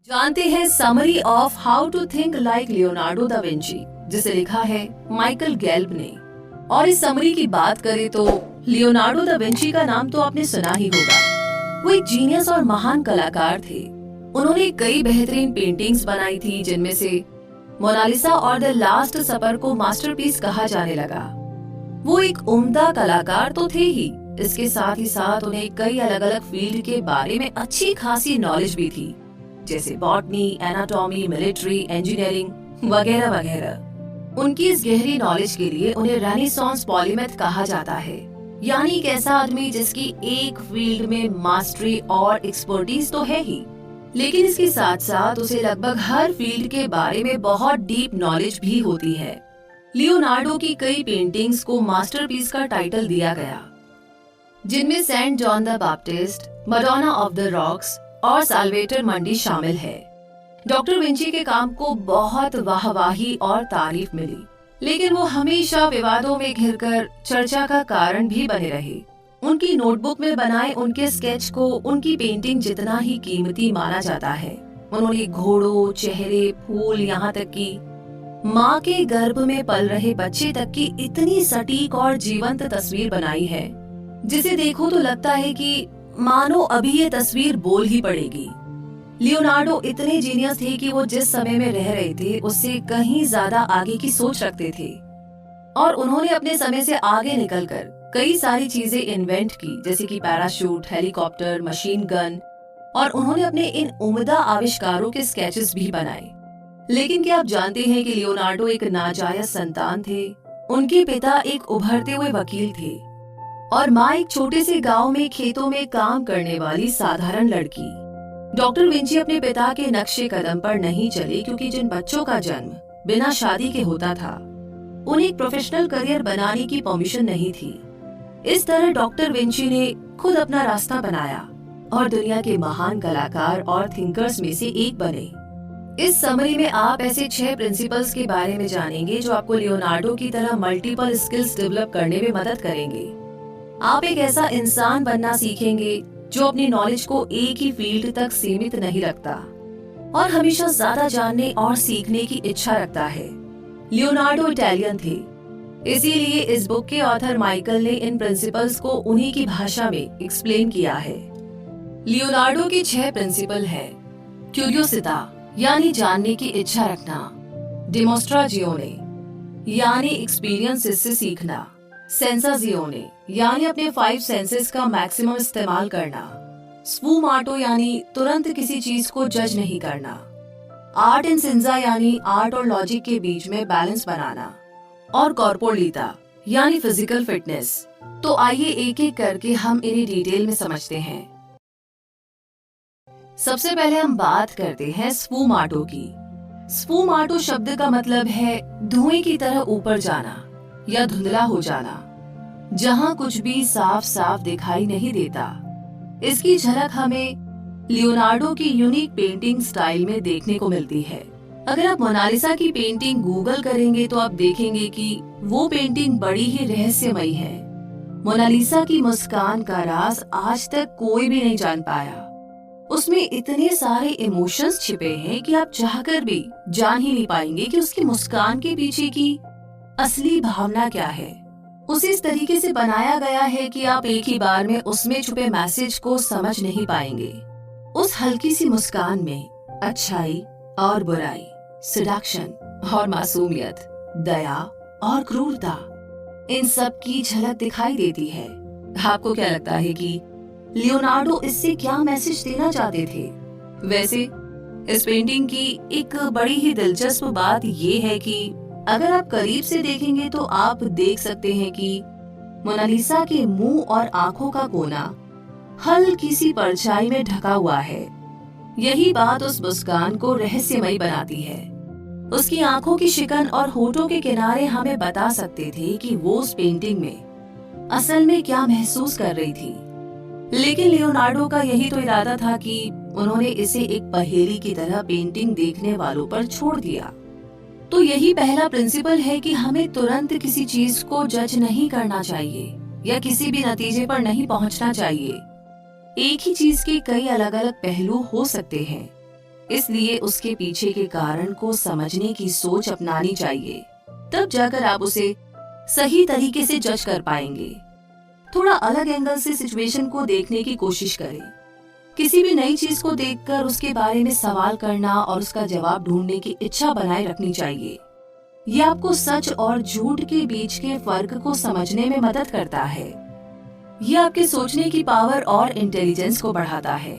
जानते हैं summary of how to think like Leonardo da Vinci, जिसे लिखा है माइकल गेल्ब ने। और इस समरी की बात करें तो लियोनार्डो दा विंची का नाम तो आपने सुना ही होगा। वो एक जीनियस और महान कलाकार थे। उन्होंने कई बेहतरीन पेंटिंग्स बनाई थी, जिनमें से मोनालिसा और द लास्ट सपर को मास्टरपीस कहा जाने लगा। वो एक उम्दा कलाकार तो थे ही, इसके साथ ही साथ उन्हें कई अलग अलग फील्ड के बारे में अच्छी खासी नॉलेज भी थी, जैसे बॉटनी, एनाटॉमी, मिलिट्री, इंजीनियरिंग वगैरह वगैरह। उनकी इस गहरी नॉलेज के लिए उन्हें रेनेसांस पॉलीमेथ कहा जाता है, यानी एक ऐसा आदमी जिसकी एक फील्ड में मास्टरी और एक्सपर्टीज तो है ही, लेकिन इसके साथ साथ उसे लगभग हर फील्ड के बारे में बहुत डीप नॉलेज भी होती है। लियोनार्डो की कई पेंटिंग्स को मास्टरपीस का टाइटल दिया गया, जिनमें Saint John the Baptist, Madonna of the Rocks और साल्वेटर मंडी शामिल है। डॉक्टर विंची के काम को बहुत वाहवाही और तारीफ मिली, लेकिन वो हमेशा विवादों में घिरकर चर्चा का कारण भी बने रहे। उनकी नोटबुक में बनाए उनके स्केच को उनकी पेंटिंग जितना ही कीमती माना जाता है। उन्होंने घोड़ों, चेहरे, फूल, यहाँ तक कि माँ के गर्भ में पल रहे बच्चे तक की इतनी सटीक और जीवंत तस्वीर बनाई है, जिसे देखो तो लगता है कि मानो अभी ये तस्वीर बोल ही पड़ेगी। लियोनार्डो इतने जीनियस थे कि वो जिस समय में रह रहे थे उससे कहीं ज्यादा आगे की सोच रखते थे, और उन्होंने अपने समय से आगे निकलकर कई सारी चीजें इन्वेंट की, जैसे कि पैराशूट, हेलीकॉप्टर, मशीन गन, और उन्होंने अपने इन उम्दा आविष्कारों के स्केचेस भी बनाए। लेकिन क्या आप जानते हैं कि लियोनार्डो एक नाजायज संतान थे? उनके पिता एक उभरते हुए वकील थे और माँ एक छोटे से गांव में खेतों में काम करने वाली साधारण लड़की। डॉक्टर विंची अपने पिता के नक्शे कदम पर नहीं चले, क्योंकि जिन बच्चों का जन्म बिना शादी के होता था, उन्हें एक प्रोफेशनल करियर बनाने की परमिशन नहीं थी। इस तरह डॉक्टर विंची ने खुद अपना रास्ता बनाया और दुनिया के महान कलाकार और थिंकर्स में से एक बने। इस समरी में आप ऐसे 6 प्रिंसिपल्स के बारे में जानेंगे जो आपको लियोनार्डो की तरह मल्टीपल स्किल्स डेवलप करने में मदद करेंगे। आप एक ऐसा इंसान बनना सीखेंगे जो अपनी नॉलेज को एक ही फील्ड तक सीमित नहीं रखता और हमेशा ज्यादा जानने और सीखने की इच्छा रखता है। लियोनार्डो इटालियन थे, इसीलिए इस बुक के ऑथर माइकल ने इन प्रिंसिपल्स को उन्हीं की भाषा में एक्सप्लेन किया है। लियोनार्डो की 6 प्रिंसिपल है। क्यूरियोसिटा यानी जानने की इच्छा रखना, डिमोस्ट्राजियोने यानी एक्सपीरियंस से सीखना, सेंसाजियोने यानी अपने 5 सेंसेस का मैक्सिमम इस्तेमाल करना, स्फूमाटो यानी तुरंत किसी चीज को जज नहीं करना, आर्ट इन सिंजा यानी आर्ट और लॉजिक के बीच में बैलेंस बनाना, और कॉर्पोरलिटा यानी फिजिकल फिटनेस। तो आइए एक एक करके हम इन्हें डिटेल में समझते हैं। सबसे पहले हम बात करते हैं स्फूमाटो की। स्फूमाटो शब्द का मतलब है धुएं की तरह ऊपर जाना या धुंधला हो जाना, जहां कुछ भी साफ साफ दिखाई नहीं देता। इसकी झलक हमें लियोनार्डो की यूनिक पेंटिंग स्टाइल में देखने को मिलती है। अगर आप मोनालिसा की पेंटिंग गूगल करेंगे तो आप देखेंगे कि वो पेंटिंग बड़ी ही रहस्यमयी है। मोनालिसा की मुस्कान का राज आज तक कोई भी नहीं जान पाया। उसमें इतने सारे इमोशंस छिपे हैं कि आप चाहकर भी जान ही नहीं पाएंगे कि उसकी मुस्कान के पीछे की असली भावना क्या है। उसे इस तरीके से बनाया गया है कि आप एक ही बार में उसमें छुपे मैसेज को समझ नहीं पाएंगे। उस हल्की सी मुस्कान में अच्छाई और बुराई, सिडक्शन और मासूमियत, दया और क्रूरता, इन सब की झलक दिखाई देती है। आपको क्या लगता है कि लियोनार्डो इससे क्या मैसेज देना चाहते थे? वैसे इस पेंटिंग की एक बड़ी ही दिलचस्प बात ये है कि अगर आप करीब से देखेंगे तो आप देख सकते हैं कि मोनालिसा के मुंह और आंखों का कोना हल्की सी परछाई में ढका हुआ है। यही बात उस मुस्कान को रहस्यमयी बनाती है। उसकी आंखों की शिकन और होठों के किनारे हमें बता सकते थे कि वो उस पेंटिंग में असल में क्या महसूस कर रही थी। लेकिन लियोनार्डो का यही तो इरादा था कि उन्होंने इसे एक पहेली की तरह पेंटिंग देखने वालों पर छोड़ दिया। तो यही पहला प्रिंसिपल है कि हमें तुरंत किसी चीज को जज नहीं करना चाहिए या किसी भी नतीजे पर नहीं पहुंचना चाहिए। एक ही चीज के कई अलग अलग पहलू हो सकते हैं। इसलिए उसके पीछे के कारण को समझने की सोच अपनानी चाहिए, तब जाकर आप उसे सही तरीके से जज कर पाएंगे। थोड़ा अलग एंगल से सिचुएशन को देखने की कोशिश करें। किसी भी नई चीज को देखकर उसके बारे में सवाल करना और उसका जवाब ढूंढने की इच्छा बनाए रखनी चाहिए। ये आपको सच और झूठ के बीच के फर्क को समझने में मदद करता है। ये आपके सोचने की पावर और इंटेलिजेंस को बढ़ाता है।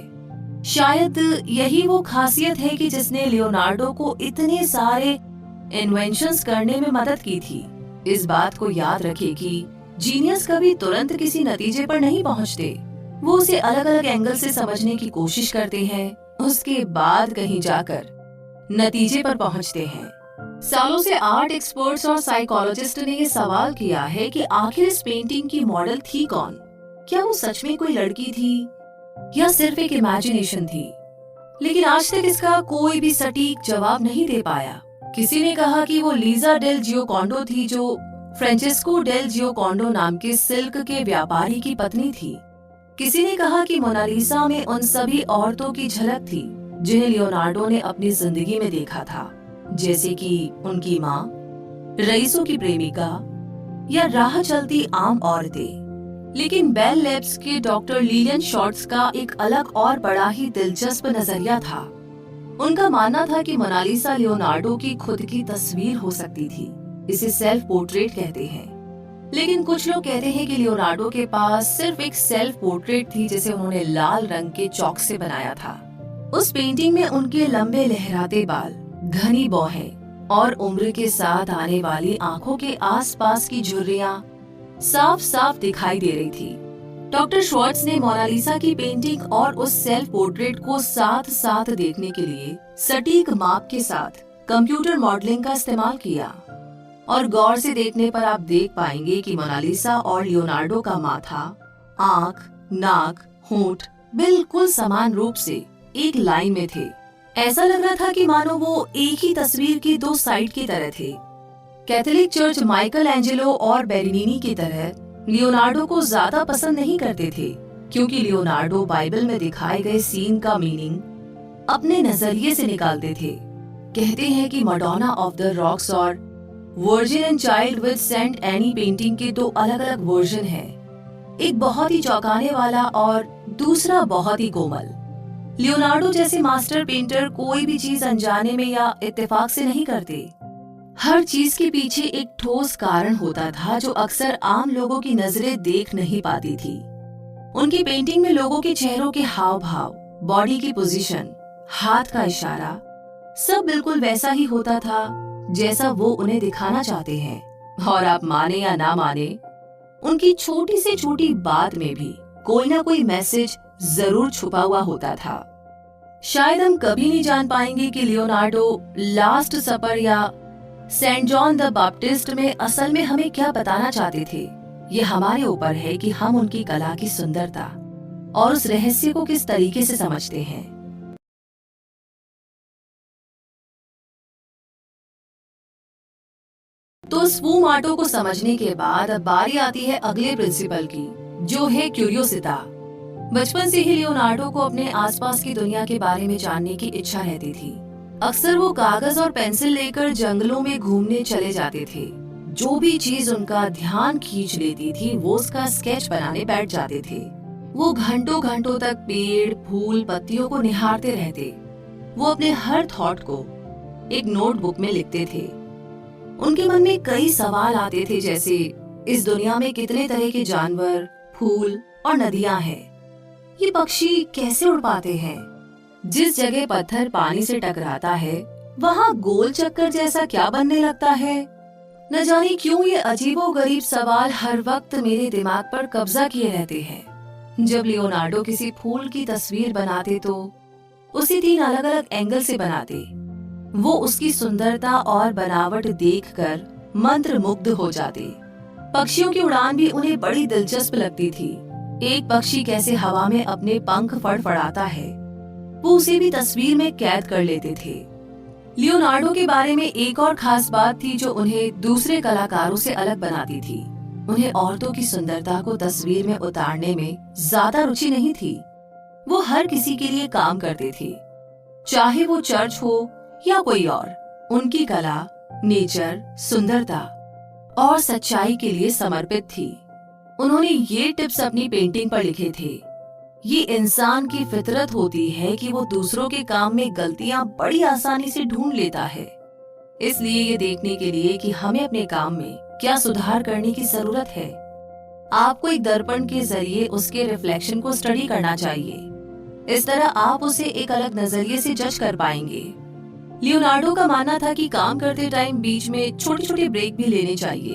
शायद यही वो खासियत है कि जिसने लियोनार्डो को इतने सारे इन्वेंशंस करने में मदद की थी। इस बात को याद रखें कि जीनियस कभी तुरंत किसी नतीजे पर नहीं पहुंचते। वो उसे अलग अलग एंगल से समझने की कोशिश करते हैं, उसके बाद कहीं जाकर नतीजे पर पहुंचते हैं। सालों से आर्ट एक्सपर्ट्स और साइकोलॉजिस्ट ने ये सवाल किया है कि आखिर इस पेंटिंग की मॉडल थी कौन? क्या वो सच में कोई लड़की थी या सिर्फ एक इमेजिनेशन थी? लेकिन आज तक इसका कोई भी सटीक जवाब नहीं दे पाया। किसी ने कहा कि वो लीजा डेल जियोकॉन्डो थी, जो फ्रांचेस्को डेल जियोकॉन्डो नाम के सिल्क के व्यापारी की पत्नी थी। किसी ने कहा कि मोनालिसा में उन सभी औरतों की झलक थी जिन्हें लियोनार्डो ने अपनी जिंदगी में देखा था, जैसे कि उनकी माँ, रईसों की प्रेमिका या राह चलती आम औरतें। लेकिन बेल लैब्स के डॉक्टर लिलियन शॉर्ट्स का एक अलग और बड़ा ही दिलचस्प नजरिया था। उनका मानना था कि मोनालिसा लियोनार्डो की खुद की तस्वीर हो सकती थी। इसे सेल्फ पोर्ट्रेट कहते हैं। लेकिन कुछ लोग कहते हैं कि लियोनार्डो के पास सिर्फ एक सेल्फ पोर्ट्रेट थी जिसे उन्होंने लाल रंग के चॉक से बनाया था। उस पेंटिंग में उनके लंबे लहराते बाल, घनी भौहें और उम्र के साथ आने वाली आंखों के आसपास की झुर्रियां साफ साफ दिखाई दे रही थी। डॉक्टर श्वार्ट्ज ने मोनालिसा की पेंटिंग और उस सेल्फ पोर्ट्रेट को साथ साथ देखने के लिए सटीक माप के साथ कंप्यूटर मॉडलिंग का इस्तेमाल किया। और गौर से देखने पर आप देख पाएंगे कि मोनालिसा और लियोनार्डो का माथा, आंख, नाक, होंठ बिल्कुल समान रूप से एक लाइन में थे। ऐसा लग रहा था कि मानो वो एक ही तस्वीर की दो साइड की तरह थे। कैथोलिक चर्च माइकल एंजेलो और बेरिनीनी की तरह लियोनार्डो को ज्यादा पसंद नहीं करते थे, क्योंकि लियोनार्डो बाइबल में दिखाए गए सीन का मीनिंग अपने नजरिए से निकालते थे। कहते हैं कि मडोना ऑफ द रॉक्स और Virgin and Child with Saint Anne painting के दो अलग अलग वर्जन हैं। एक बहुत ही चौंकाने वाला और दूसरा बहुत ही कोमल। लियोनार्डो जैसे मास्टर पेंटर कोई भी चीज अनजाने में या इत्तेफाक से नहीं करते। हर चीज के पीछे एक ठोस कारण होता था जो अक्सर आम लोगों की नजरें देख नहीं पाती थी। उनकी पेंटिंग में लोगों के चेहरों के हाव भाव, बॉडी की पोजीशन, हाथ का इशारा सब बिल्कुल वैसा ही होता था जैसा वो उन्हें दिखाना चाहते हैं। और आप माने या ना माने, उनकी छोटी से छोटी बात में भी कोई ना कोई मैसेज जरूर छुपा हुआ होता था। शायद हम कभी नहीं जान पाएंगे कि लियोनार्डो लास्ट सपर या सेंट जॉन द बैप्टिस्ट में असल में हमें क्या बताना चाहते थे। ये हमारे ऊपर है कि हम उनकी कला की सुंदरता और उस रहस्य को किस तरीके से समझते हैं। तो स्फुमाटो को समझने के बाद अब बारी आती है अगले प्रिंसिपल की, जो है क्यूरियोसिटा। बचपन से ही लियोनार्डो को अपने आसपास की दुनिया के बारे में जानने की इच्छा रहती थी। अक्सर वो कागज और पेंसिल लेकर जंगलों में घूमने चले जाते थे। जो भी चीज उनका ध्यान खींच लेती थी वो उसका स्केच बनाने बैठ जाते थे। वो घंटों घंटों तक पेड़, फूल, पत्तियों को निहारते रहते। वो अपने हर थॉट को एक नोटबुक में लिखते थे। उनके मन में कई सवाल आते थे, जैसे इस दुनिया में कितने तरह के जानवर, फूल और नदियां हैं। ये पक्षी कैसे उड़ पाते हैं? जिस जगह पत्थर पानी से टकराता है वहाँ गोल चक्कर जैसा क्या बनने लगता है? न जाने क्यों ये अजीबोगरीब सवाल हर वक्त मेरे दिमाग पर कब्जा किए रहते हैं। जब लियोनार्डो किसी फूल की तस्वीर बनाते तो उसे 3 अलग अलग एंगल से बनाते। वो उसकी सुंदरता और बनावट देखकर मंत्र मुग्ध हो जाते। पक्षियों की उड़ान भी उन्हें बड़ी दिलचस्प लगती थी। एक पक्षी कैसे हवा में अपने पंख फड़फड़ाता है, वो उसे भी तस्वीर में कैद कर लेते थे। लियोनार्डो के बारे में एक और खास बात थी जो उन्हें दूसरे कलाकारों से अलग बनाती थी। उन्हें औरतों की सुंदरता को तस्वीर में उतारने में ज्यादा रुचि नहीं थी। वो हर किसी के लिए काम करते थे। चाहे वो चर्च हो या कोई और। उनकी कला, नेचर, सुंदरता और सच्चाई के लिए समर्पित थी। उन्होंने ये टिप्स अपनी पेंटिंग पर लिखे थे। ये इंसान की फितरत होती है कि वो दूसरों के काम में गलतियां बड़ी आसानी से ढूंढ लेता है। इसलिए ये देखने के लिए कि हमें अपने काम में क्या सुधार करने की जरूरत है, आपको एक दर्पण के जरिए उसके रिफ्लेक्शन को स्टडी करना चाहिए। इस तरह आप उसे एक अलग नजरिए से जज कर पाएंगे। लियोनार्डो का मानना था कि काम करते टाइम बीच में छोटे छोटे ब्रेक भी लेने चाहिए।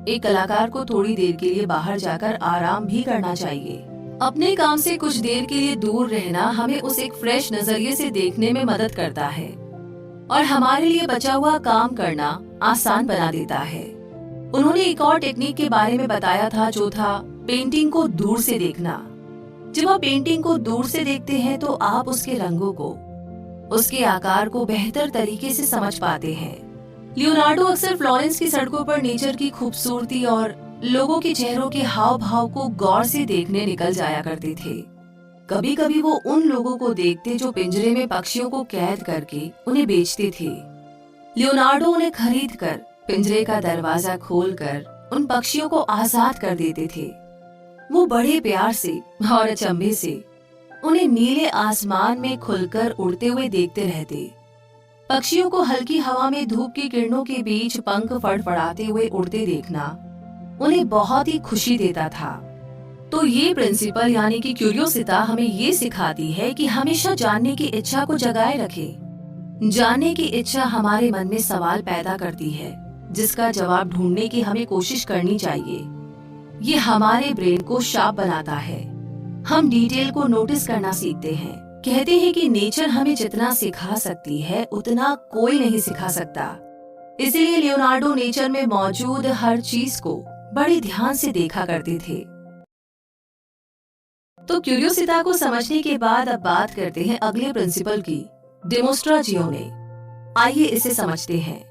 एक कलाकार को थोड़ी देर के लिए बाहर जाकर आराम भी करना चाहिए। अपने काम से कुछ देर के लिए दूर रहना हमें उसे एक फ्रेश नजरिए से देखने में मदद करता है और हमारे लिए बचा हुआ काम करना आसान बना देता है। उन्होंने एक और टेक्निक के बारे में बताया था, जो था पेंटिंग को दूर से देखना। जब आप पेंटिंग को दूर से देखते हैं तो आप उसके रंगों को, उसके आकार को बेहतर तरीके से समझ पाते हैं। लियोनार्डो अक्सर फ्लोरेंस की सड़कों पर नेचर की खूबसूरती और लोगों के चेहरों के हाव भाव को गौर से देखने निकल जाया करते थे। कभी कभी वो उन लोगों को देखते जो पिंजरे में पक्षियों को कैद करके उन्हें बेचते थे। लियोनार्डो उन्हें खरीद कर पिंजरे का दरवाजा खोलकर उन पक्षियों को आजाद कर देते थे। वो बड़े प्यार से और अचंभे से उन्हें नीले आसमान में खुलकर उड़ते हुए देखते रहते। पक्षियों को हल्की हवा में धूप की किरणों के बीच पंख फड़फड़ाते हुए उड़ते देखना उन्हें बहुत ही खुशी देता था। तो ये प्रिंसिपल यानी कि क्यूरियोसिटा हमें ये सिखाती है कि हमेशा जानने की इच्छा को जगाए रखें। जानने की इच्छा हमारे मन में सवाल पैदा करती है, जिसका जवाब ढूंढने की हमें कोशिश करनी चाहिए। ये हमारे ब्रेन को शार्प बनाता है। हम डिटेल को नोटिस करना सीखते हैं। कहते हैं कि नेचर हमें जितना सिखा सकती है उतना कोई नहीं सिखा सकता। इसीलिए लियोनार्डो नेचर में मौजूद हर चीज को बड़े ध्यान से देखा करते थे। तो क्यूरियोसिटा को समझने के बाद अब बात करते हैं अगले प्रिंसिपल की, डेमोस्ट्राजियोने। आइए इसे समझते हैं।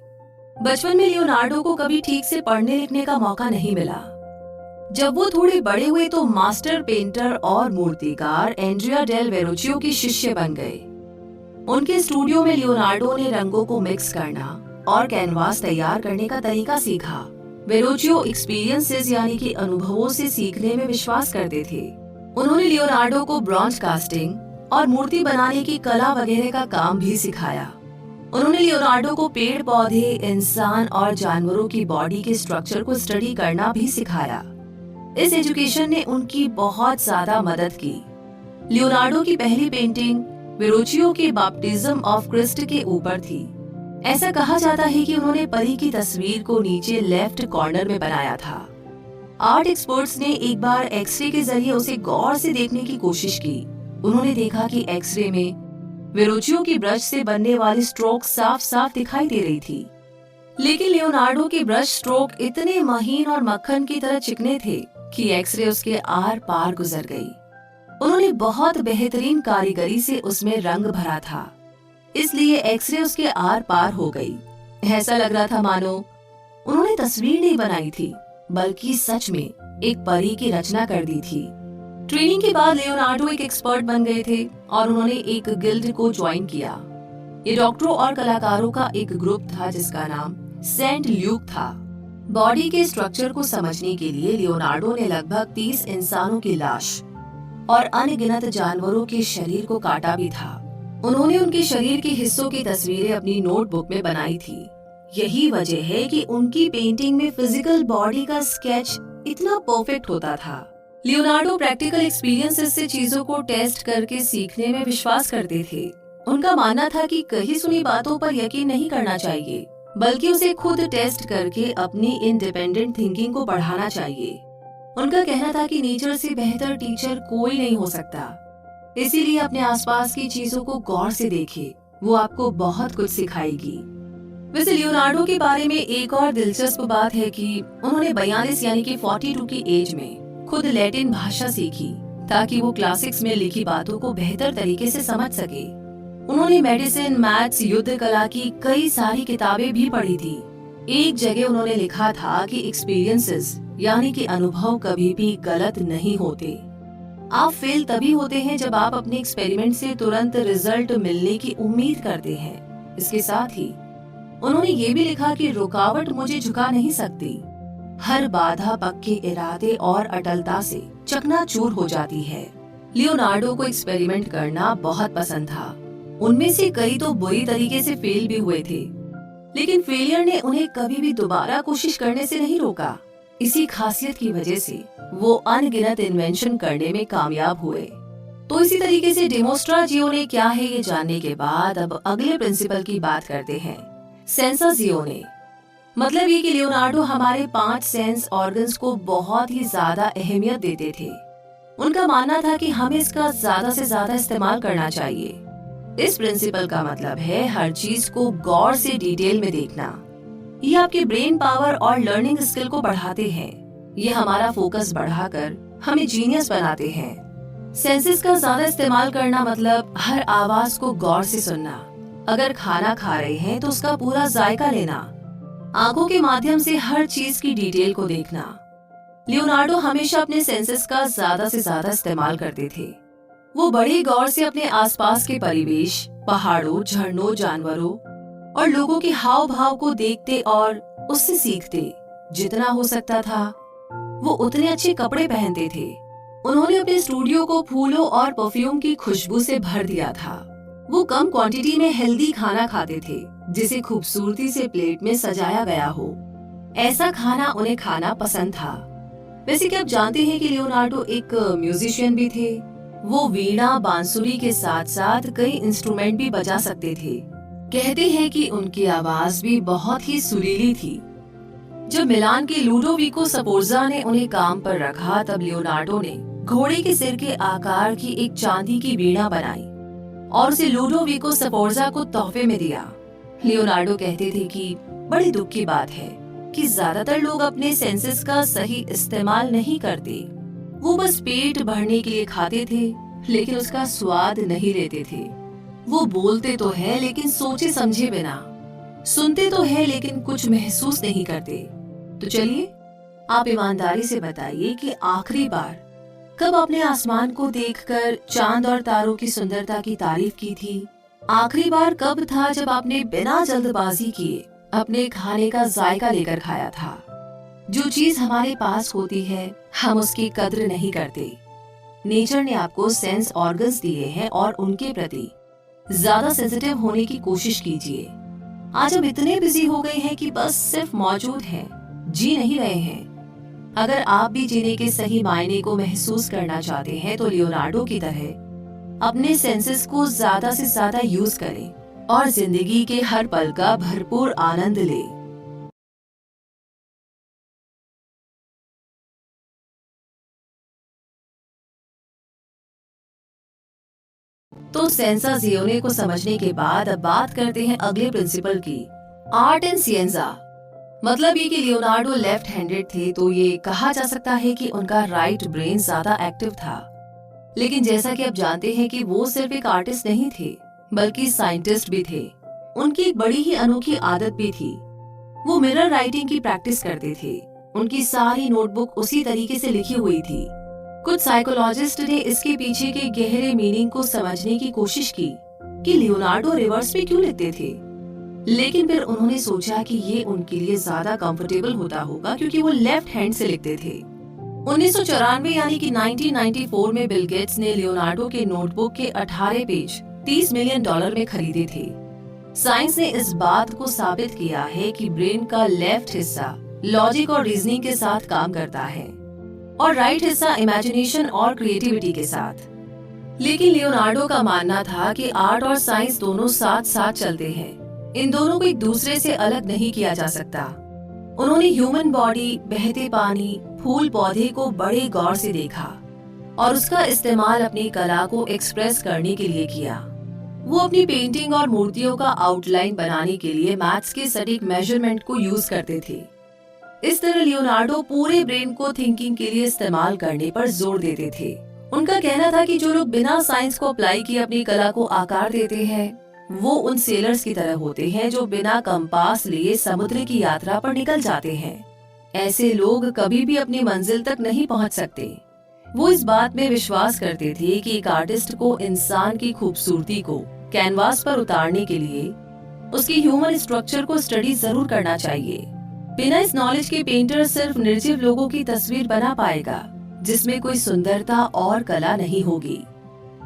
बचपन में लियोनार्डो को कभी ठीक से पढ़ने लिखने का मौका नहीं मिला। जब वो थोड़े बड़े हुए तो मास्टर पेंटर और मूर्तिकार एंड्रिया डेल वेरोचियो के शिष्य बन गए। उनके स्टूडियो में लियोनार्डो ने रंगों को मिक्स करना और कैनवास तैयार करने का तरीका सीखा। वेरोचियो एक्सपीरियंसेस यानी कि अनुभवों से सीखने में विश्वास करते थे। उन्होंने लियोनार्डो को ब्रॉन्ज कास्टिंग और मूर्ति बनाने की कला वगैरह का काम भी सिखाया। उन्होंने लियोनार्डो को पेड़ पौधे, इंसान और जानवरों की बॉडी के स्ट्रक्चर को स्टडी करना भी सिखाया। इस एजुकेशन ने उनकी बहुत ज्यादा मदद की। लियोनार्डो की पहली पेंटिंग वेरोचियो के बैप्टिज्म ऑफ क्रिस्ट के ऊपर थी। ऐसा कहा जाता है कि उन्होंने परी की तस्वीर को नीचे लेफ्ट कॉर्नर में बनाया था। आर्ट एक्सपर्ट्स ने एक बार एक्सरे के जरिए उसे गौर से देखने की कोशिश की। उन्होंने देखा कि एक्सरे में वेरोचियो की ब्रश से बनने वाली स्ट्रोक साफ साफ दिखाई दे रही थी, लेकिन लियोनार्डो के ब्रश स्ट्रोक इतने महीन और मक्खन की तरह चिकने थे कि एक्सरे उसके आर पार गुजर गई। उन्होंने बहुत बेहतरीन कारीगरी से उसमें रंग भरा था, इसलिए एक्सरे उसके आर पार हो गई। ऐसा लग रहा था मानो उन्होंने तस्वीर नहीं बनाई थी, बल्कि सच में एक परी की रचना कर दी थी। ट्रेनिंग के बाद लियोनार्डो एक एक्सपर्ट बन गए थे और उन्होंने एक गिल्ड को ज्वाइन किया। ये डॉक्टरों और कलाकारों का एक ग्रुप था जिसका नाम सेंट ल्यूक था। बॉडी के स्ट्रक्चर को समझने के लिए लियोनार्डो ने लगभग 30 इंसानों की लाश और अनगिनत जानवरों के शरीर को काटा भी था। उन्होंने उनके शरीर के हिस्सों की तस्वीरें अपनी नोटबुक में बनाई थी। यही वजह है कि उनकी पेंटिंग में फिजिकल बॉडी का स्केच इतना परफेक्ट होता था। लियोनार्डो प्रैक्टिकल एक्सपीरियंसेस से चीजों को टेस्ट करके सीखने में विश्वास करते थे। उनका मानना था कि कही सुनी बातों पर यकीन नहीं करना चाहिए, बल्कि उसे खुद टेस्ट करके अपनी इंडिपेंडेंट थिंकिंग को बढ़ाना चाहिए। उनका कहना था कि नेचर से बेहतर टीचर कोई नहीं हो सकता, इसीलिए अपने आसपास की चीजों को गौर से देखें, वो आपको बहुत कुछ सिखाएगी। वैसे लियोनार्डो के बारे में एक और दिलचस्प बात है कि उन्होंने 42 यानी कि 42 की एज में खुद लैटिन भाषा सीखी ताकि वो क्लासिक्स में लिखी बातों को बेहतर तरीके से समझ सके। उन्होंने मेडिसिन, मैथ्स, युद्ध कला की कई सारी किताबें भी पढ़ी थी। एक जगह उन्होंने लिखा था कि एक्सपीरियंसेस यानी कि अनुभव कभी भी गलत नहीं होते। आप फेल तभी होते हैं जब आप अपने एक्सपेरिमेंट से तुरंत रिजल्ट मिलने की उम्मीद करते हैं। इसके साथ ही उन्होंने ये भी लिखा कि रुकावट मुझे झुका नहीं सकती। हर बाधा पक्के इरादे और अटलता से चकनाचूर हो जाती है। लियोनार्डो को एक्सपेरिमेंट करना बहुत पसंद था। उनमें से कई तो बुरी तरीके से फेल भी हुए थे, लेकिन फेलियर ने उन्हें कभी भी दोबारा कोशिश करने से नहीं रोका। इसी खासियत की वजह से वो अनगिनत इन्वेंशन करने में कामयाब हुए। तो इसी तरीके से डेमोस्ट्राजियोने क्या है ये जानने के बाद अब अगले प्रिंसिपल की बात करते हैं, सेंसाजियोने। मतलब ये कि लियोनार्डो हमारे 5 सेंस ऑर्गन्स को बहुत ही ज्यादा अहमियत देते थे। उनका मानना था कि हमें इसका ज्यादा से ज्यादा इस्तेमाल करना चाहिए। इस प्रिंसिपल का मतलब है हर चीज को गौर से डिटेल में देखना। ये आपके ब्रेन पावर और लर्निंग स्किल को बढ़ाते हैं। ये हमारा फोकस बढ़ाकर हमें जीनियस बनाते हैं। सेंसेस का ज्यादा इस्तेमाल करना मतलब हर आवाज को गौर से सुनना। अगर खाना खा रहे हैं तो उसका पूरा जायका लेना। आंखों के माध्यम से हर चीज की डिटेल को देखना। लियोनार्डो हमेशा अपने सेंसेस का ज्यादा से ज्यादा इस्तेमाल करते थे। वो बड़े गौर से अपने आसपास के परिवेश, पहाड़ों, झरनों, जानवरों और लोगों के हाव भाव को देखते और उससे सीखते। जितना हो सकता था वो उतने अच्छे कपड़े पहनते थे। उन्होंने अपने स्टूडियो को फूलों और परफ्यूम की खुशबू से भर दिया था। वो कम क्वांटिटी में हेल्दी खाना खाते थे जिसे खूबसूरती से प्लेट में सजाया गया हो। ऐसा खाना उन्हें खाना पसंद था। वैसे क्या आप जानते हैं कि लियोनार्डो एक म्यूजिशियन भी थे। वो वीणा, बांसुरी के साथ साथ कई इंस्ट्रूमेंट भी बजा सकते थे। कहते हैं कि उनकी आवाज भी बहुत ही सुरीली थी। जब मिलान के लूडोविको स्फोर्जा ने उन्हें काम पर रखा तब लियोनार्डो ने घोड़े के सिर के आकार की एक चांदी की वीणा बनाई और उसे लूडोविको स्फोर्जा को तोहफे में दिया। लियोनार्डो कहते थे कि बड़ी दुख की बात है कि ज्यादातर लोग अपने सेंसेस का सही इस्तेमाल नहीं करते। वो बस पेट भरने के लिए खाते थे लेकिन उसका स्वाद नहीं लेते थे। वो बोलते तो है लेकिन सोचे समझे बिना, सुनते तो है लेकिन कुछ महसूस नहीं करते। तो चलिए आप ईमानदारी से बताइए कि आखिरी बार कब आपने आसमान को देखकर चांद और तारों की सुंदरता की तारीफ की थी? आखिरी बार कब था जब आपने बिना जल्दबाजी किए अपने खाने का जायका लेकर खाया था? जो चीज हमारे पास होती है हम उसकी कद्र नहीं करते। नेचर ने आपको सेंस ऑर्गन्स दिए हैं और उनके प्रति ज्यादा सेंसिटिव होने की कोशिश कीजिए। आज हम इतने बिजी हो गए हैं कि बस सिर्फ मौजूद हैं, जी नहीं रहे हैं। अगर आप भी जीने के सही मायने को महसूस करना चाहते हैं तो लियोनार्डो की तरह अपने सेंसेस को ज्यादा से ज्यादा यूज करें और जिंदगी के हर पल का भरपूर आनंद लें। तो सेंसाजियोने को समझने के बाद अब बात करते हैं अगले प्रिंसिपल की, आर्ट एंड सिएंजा। मतलब ये कि लियोनार्डो लेफ्ट हैंडेड थे तो ये कहा जा सकता है कि उनका राइट ब्रेन ज्यादा एक्टिव था। लेकिन जैसा कि आप जानते हैं कि वो सिर्फ एक आर्टिस्ट नहीं थे बल्कि साइंटिस्ट भी थे। उनकी एक बड़ी ही अनोखी आदत भी थी। वो मिरर राइटिंग की प्रैक्टिस करते थे। उनकी सारी नोटबुक उसी तरीके से लिखी हुई थी। कुछ साइकोलॉजिस्ट ने इसके पीछे के गहरे मीनिंग को समझने की कोशिश की कि लियोनार्डो रिवर्स में क्यों लिखते थे, लेकिन फिर उन्होंने सोचा कि ये उनके लिए ज्यादा कंफर्टेबल होता होगा क्योंकि वो लेफ्ट हैंड से लिखते थे। 1994 यानी कि 1994 में बिल गेट्स ने लियोनार्डो के नोटबुक के 18 पेज $30 मिलियन में खरीदे थे। साइंस ने इस बात को साबित किया है कि ब्रेन का लेफ्ट हिस्सा लॉजिक और रीजनिंग के साथ काम करता है और राइट हिस्सा इमेजिनेशन और क्रिएटिविटी के साथ। लेकिन लियोनार्डो का मानना था कि आर्ट और साइंस दोनों साथ साथ चलते हैं। इन दोनों को एक दूसरे से अलग नहीं किया जा सकता। उन्होंने ह्यूमन बॉडी, बहते पानी, फूल पौधे को बड़े गौर से देखा और उसका इस्तेमाल अपनी कला को एक्सप्रेस करने के लिए किया। वो अपनी पेंटिंग और मूर्तियों का आउटलाइन बनाने के लिए मैथ्स के सटीक मेजरमेंट को यूज करते थे। इस तरह लियोनार्डो पूरे ब्रेन को थिंकिंग के लिए इस्तेमाल करने पर जोर देते थे। उनका कहना था कि जो लोग बिना साइंस को अप्लाई किए अपनी कला को आकार देते हैं वो उन सेलर्स की तरह होते हैं जो बिना कंपास लिए समुद्र की यात्रा पर निकल जाते हैं। ऐसे लोग कभी भी अपनी मंजिल तक नहीं पहुंच सकते। वो इस बात में विश्वास करते थे कि एक आर्टिस्ट को इंसान की खूबसूरती को कैनवास पर उतारने के लिए उसकी ह्यूमन स्ट्रक्चर को स्टडी जरूर करना चाहिए। बिना इस नॉलेज के पेंटर सिर्फ निर्जीव लोगों की तस्वीर बना पाएगा जिसमें कोई सुंदरता और कला नहीं होगी।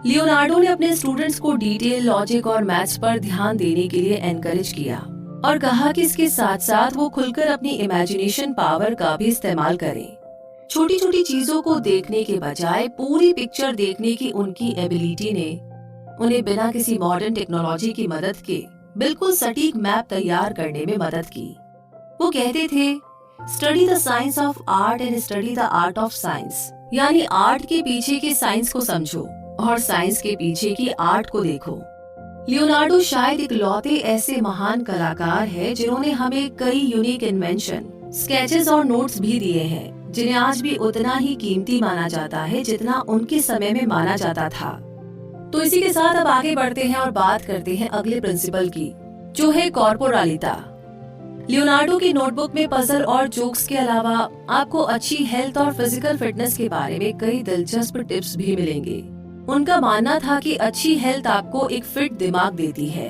लियोनार्डो ने अपने स्टूडेंट्स को डिटेल, लॉजिक और मैथ्स पर ध्यान देने के लिए एनकरेज किया और कहा कि इसके साथ साथ वो खुलकर अपनी इमेजिनेशन पावर का भी इस्तेमाल करें। छोटी छोटी चीजों को देखने के बजाय पूरी पिक्चर देखने की उनकी एबिलिटी ने उन्हें बिना किसी मॉडर्न टेक्नोलॉजी की मदद के बिल्कुल सटीक मैप तैयार करने में मदद की। वो कहते थे, study the science of art and study the art of science, यानी आर्ट के पीछे के साइंस को समझो और साइंस के पीछे की आर्ट को देखो। लियोनार्डो शायद इकलौते ऐसे महान कलाकार हैं जिन्होंने हमें कई यूनिक इन्वेंशन, स्केचेस और नोट्स भी दिए हैं जिन्हें आज भी उतना ही कीमती माना जाता है जितना उनके समय में माना जाता था। तो इसी के साथ अब आगे बढ़ते हैं और बात करते हैं अगले प्रिंसिपल की, जो है कॉर्पोरालिटा। लियोनार्डो की नोटबुक में पजल और जोक्स के अलावा आपको अच्छी हेल्थ और फिजिकल फिटनेस के बारे में कई दिलचस्प टिप्स भी मिलेंगे। उनका मानना था कि अच्छी हेल्थ आपको एक फिट दिमाग देती है।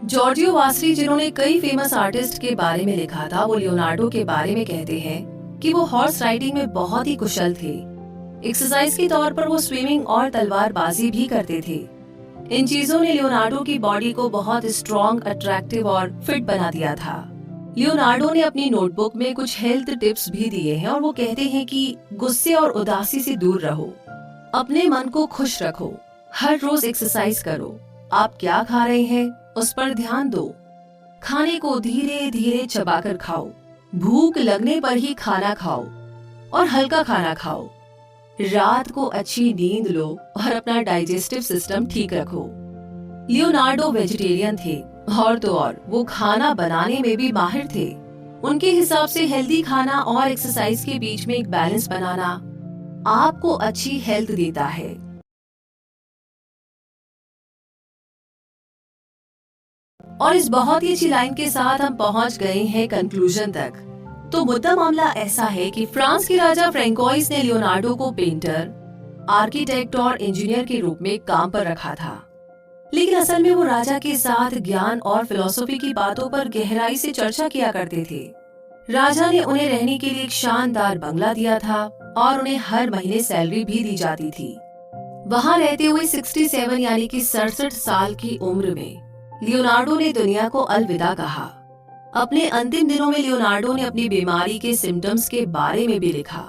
जॉर्जियो वासरी, जिन्होंने कई फेमस आर्टिस्ट के बारे में लिखा था, वो लियोनार्डो के बारे में कहते हैं कि वो हॉर्स राइडिंग में बहुत ही कुशल थे। एक्सरसाइज के तौर पर वो स्विमिंग और तलवारबाजी भी करते थे। इन चीजों ने लियोनार्डो की बॉडी को बहुत स्ट्रॉन्ग, अट्रैक्टिव और फिट बना दिया था। लियोनार्डो ने अपनी नोटबुक में कुछ हेल्थ टिप्स भी दिए हैं और वो कहते हैं कि गुस्से और उदासी से दूर रहो, अपने मन को खुश रखो, हर रोज एक्सरसाइज करो, आप क्या खा रहे हैं उस पर ध्यान दो, खाने को धीरे धीरे चबाकर खाओ, भूख लगने पर ही खाना खाओ और हल्का खाना खाओ, रात को अच्छी नींद लो और अपना डाइजेस्टिव सिस्टम ठीक रखो। लियोनार्डो वेजिटेरियन थे और तो और वो खाना बनाने में भी माहिर थे। उनके हिसाब से हेल्दी खाना और एक्सरसाइज के बीच में एक बैलेंस बनाना आपको अच्छी हेल्थ देता है। और इस बहुत ही अच्छी लाइन के साथ हम पहुंच गए हैं कंक्लूजन तक। तो मुद्दा मामला ऐसा है कि फ्रांस के राजा फ्रेंकोइस ने लियोनार्डो को पेंटर, आर्किटेक्ट और इंजीनियर के रूप में काम पर रखा था, लेकिन असल में वो राजा के साथ ज्ञान और फिलॉसफी की बातों पर गहराई से चर्चा किया करते थे। राजा ने उन्हें रहने के लिए एक शानदार बंगला दिया था और उन्हें हर महीने सैलरी भी दी जाती थी। वहां रहते हुए 67 यानी कि 67 साल की उम्र में लियोनार्डो ने दुनिया को अलविदा कहा। अपने अंतिम दिनों में लियोनार्डो ने अपनी बीमारी के सिम्टम्स के बारे में भी लिखा।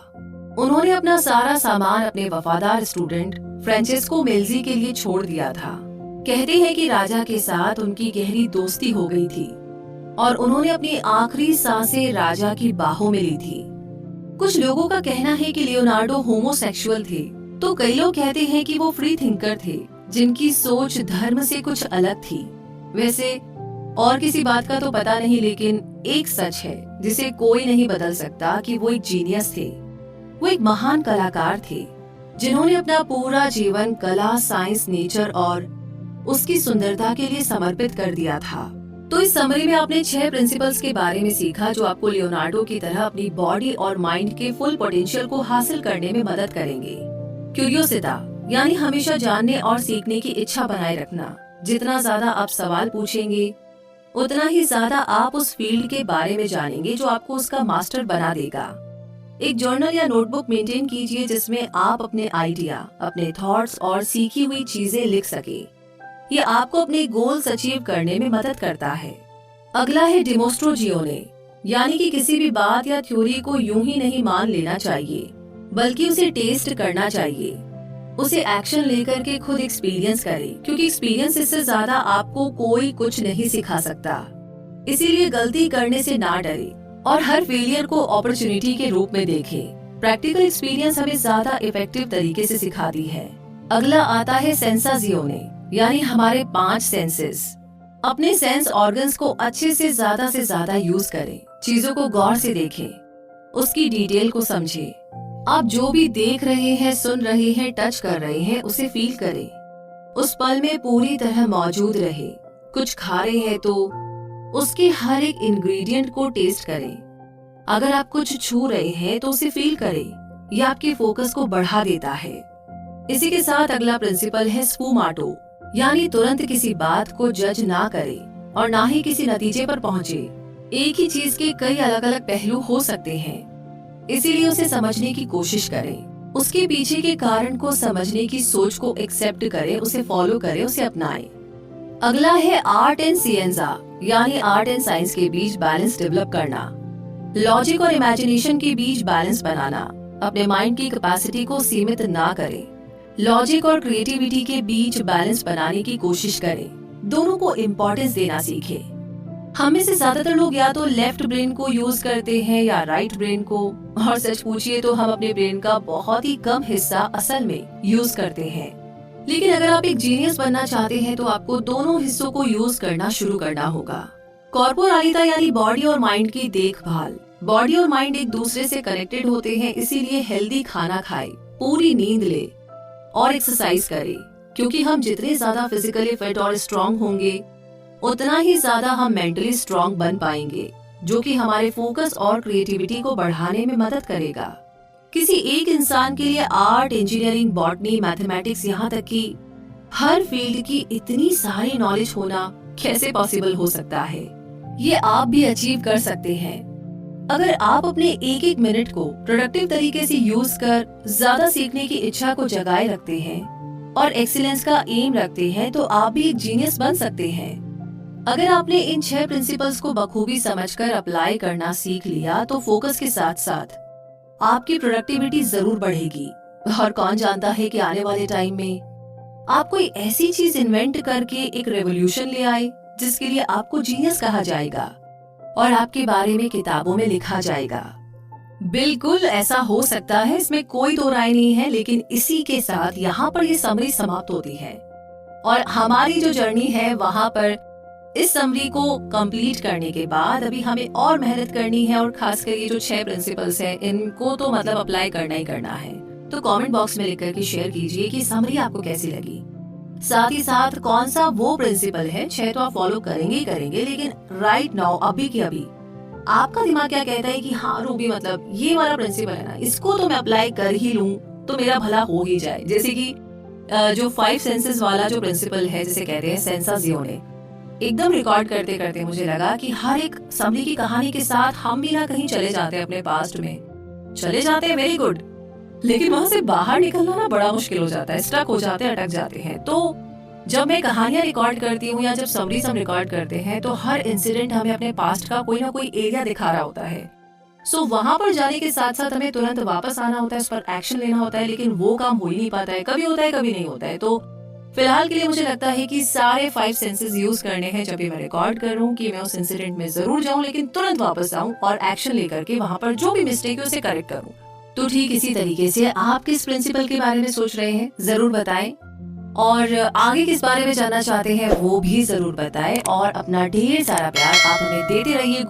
उन्होंने अपना सारा सामान अपने वफादार स्टूडेंट फ्रांचेस्को मेल्जी के लिए छोड़ दिया था। कहते हैं कि राजा के साथ उनकी गहरी दोस्ती हो गई थी और उन्होंने अपनी आखिरी सांसें राजा की बाहों में ली थी। कुछ लोगों का कहना है कि लियोनार्डो होमोसेक्सुअल थे, तो कई लोग कहते हैं कि वो फ्री थिंकर थे जिनकी सोच धर्म से कुछ अलग थी। वैसे और किसी बात का तो पता नहीं, लेकिन एक सच है जिसे कोई नहीं बदल सकता कि वो एक जीनियस थे। वो एक महान कलाकार थे जिन्होंने अपना पूरा जीवन कला, साइंस, नेचर और उसकी सुंदरता के लिए समर्पित कर दिया था। तो इस समरी में आपने 6 प्रिंसिपल्स के बारे में सीखा जो आपको लियोनार्डो की तरह अपनी बॉडी और माइंड के फुल पोटेंशियल को हासिल करने में मदद करेंगे। क्यूरियोसिटी यानी हमेशा जानने और सीखने की इच्छा बनाए रखना। जितना ज्यादा आप सवाल पूछेंगे उतना ही ज्यादा आप उस फील्ड के बारे में जानेंगे जो आपको उसका मास्टर बना देगा। एक जर्नल या नोटबुक मेंटेन कीजिए जिसमें आप अपने आइडिया, अपने थॉट्स और सीखी हुई चीजें लिख सके। ये आपको अपने गोल्स अचीव करने में मदद करता है। अगला है डिमोस्ट्रोजियोने, यानी कि किसी भी बात या थ्योरी को यूं ही नहीं मान लेना चाहिए, बल्कि उसे टेस्ट करना चाहिए। उसे एक्शन लेकर के खुद एक्सपीरियंस करें, क्योंकि एक्सपीरियंस से ज्यादा आपको कोई कुछ नहीं सिखा सकता। इसीलिए गलती करने से ना डरे और हर फेलियर को अपॉर्चुनिटी के रूप में देखें। प्रैक्टिकल एक्सपीरियंस हमें ज्यादा इफेक्टिव तरीके से सिखाती है। अगला आता है सेंसाजियोने, यानी हमारे 5 सेंसेस। अपने सेंस ऑर्गन्स को अच्छे से ज्यादा यूज करें। चीजों को गौर से देखें, उसकी डिटेल को समझें। आप जो भी देख रहे हैं, सुन रहे हैं, टच कर रहे हैं, उसे फील करें। उस पल में पूरी तरह मौजूद रहे। कुछ खा रहे हैं तो उसके हर एक इंग्रेडिएंट को टेस्ट करें। अगर आप कुछ छू रहे हैं तो उसे फील करें। ये आपके फोकस को बढ़ा देता है। इसी के साथ अगला प्रिंसिपल है स्फूमाटो, यानी तुरंत किसी बात को जज ना करे और ना ही किसी नतीजे पर पहुंचे। एक ही चीज के कई अलग अलग पहलू हो सकते हैं, इसीलिए उसे समझने की कोशिश करें। उसके पीछे के कारण को समझने की सोच को एक्सेप्ट करें, उसे फॉलो करें, उसे अपनाएं। अगला है आर्ट एंड सिएंजा, यानी आर्ट एंड साइंस के बीच बैलेंस डेवलप करना। लॉजिक और इमेजिनेशन के बीच बैलेंस बनाना। अपने माइंड की कैपेसिटी को सीमित ना करें। लॉजिक और क्रिएटिविटी के बीच बैलेंस बनाने की कोशिश करें। दोनों को इम्पोर्टेंस देना सीखें। हम में से ज्यादातर लोग या तो लेफ्ट ब्रेन को यूज करते हैं या राइट ब्रेन को, और सच पूछिए तो हम अपने ब्रेन का बहुत ही कम हिस्सा असल में यूज करते हैं। लेकिन अगर आप एक जीनियस बनना चाहते हैं तो आपको दोनों हिस्सों को यूज करना शुरू करना होगा। कॉर्पोरालिटा यानी बॉडी और माइंड की देखभाल। बॉडी और माइंड एक दूसरे से कनेक्टेड होते हैं, इसीलिए हेल्दी खाना खाएं, पूरी नींद ले और एक्सरसाइज करें, क्योंकि हम जितने ज्यादा फिजिकली फिट और स्ट्रांग होंगे उतना ही ज्यादा हम मेंटली स्ट्रांग बन पाएंगे, जो कि हमारे फोकस और क्रिएटिविटी को बढ़ाने में मदद करेगा। किसी एक इंसान के लिए आर्ट, इंजीनियरिंग, बॉटनी, मैथमेटिक्स, यहाँ तक कि हर फील्ड की इतनी सारी नॉलेज होना कैसे पॉसिबल हो सकता है? ये आप भी अचीव कर सकते हैं अगर आप अपने एक एक मिनट को प्रोडक्टिव तरीके से यूज कर ज्यादा सीखने की इच्छा को जगाए रखते हैं और एक्सीलेंस का एम रखते हैं, तो आप भी एक जीनियस बन सकते हैं। अगर आपने इन 6 प्रिंसिपल्स को बखूबी समझकर अप्लाई करना सीख लिया तो फोकस के साथ साथ आपकी प्रोडक्टिविटी जरूर बढ़ेगी। और कौन जानता है कि आने वाले टाइम में आप कोई ऐसी चीज इन्वेंट करके एक रेवोल्यूशन ले आए जिसके लिए आपको जीनियस कहा जाएगा और आपके बारे में किताबों में लिखा जाएगा। बिल्कुल ऐसा हो सकता है, इसमें कोई दो राय नहीं है। लेकिन इसी के साथ यहाँ पर ये समरी समाप्त होती है और हमारी जो जर्नी है वहाँ पर इस समरी को कंप्लीट करने के बाद अभी हमें और मेहनत करनी है, और खासकर ये जो 6 प्रिंसिपल्स हैं इनको तो मतलब अप्लाई करना ही करना है। तो कमेंट बॉक्स में लिख करके शेयर कीजिए कि समरी आपको कैसी लगी। साथ ही साथ कौन सा वो प्रिंसिपल है, 6 तो आप फॉलो करेंगे ही करेंगे, लेकिन राइट नाउ अभी के अभी आपका दिमाग क्या कहता है कि हाँ रूबी मतलब ये वाला प्रिंसिपल है ना, इसको तो मैं अप्लाई कर ही लूं तो मेरा भला हो ही जाए। जैसे कि जो 5 सेंसेस वाला जो प्रिंसिपल है, जिसे कहते हैं सेंसाजियोने, एकदम रिकॉर्ड करते करते मुझे लगा कि हर एक समरी की कहानी के साथ हम भी ना कहीं चले जाते हैं, अपने पास्ट में चले जाते हैं, वेरी गुड, लेकिन वहां से बाहर निकलना ना बड़ा मुश्किल हो जाता है, स्टक हो जाते हैं, अटक जाते हैं। तो जब मैं कहानियां रिकॉर्ड करती हूँ या जब समरीज हम रिकॉर्ड करते हैं तो हर इंसिडेंट हमें अपने पास्ट का कोई ना कोई एरिया दिखा रहा होता है। सो वहां पर जाने के साथ साथ हमें तुरंत वापस आना होता है, उस पर एक्शन लेना होता है, लेकिन वो काम हो ही नहीं पाता है, कभी होता है कभी नहीं होता है। तो फिलहाल के लिए मुझे लगता है कि सारे 5 सेंसेस यूज करने हैं जब भी मैं रिकॉर्ड कर रहा हूँ, कि मैं उस इंसिडेंट में जरूर जाऊं लेकिन तुरंत वापस आऊं और एक्शन लेकर के वहां पर जो भी मिस्टेक है उसे करेक्ट करूं। तो ठीक इसी तरीके से आप किस प्रिंसिपल के बारे में सोच रहे हैं जरूर बताएं, और आगे किस बारे में जानना चाहते हैं वो भी जरूर बताएं, और अपना ढेर सारा प्यार आप हमें देते रहिए।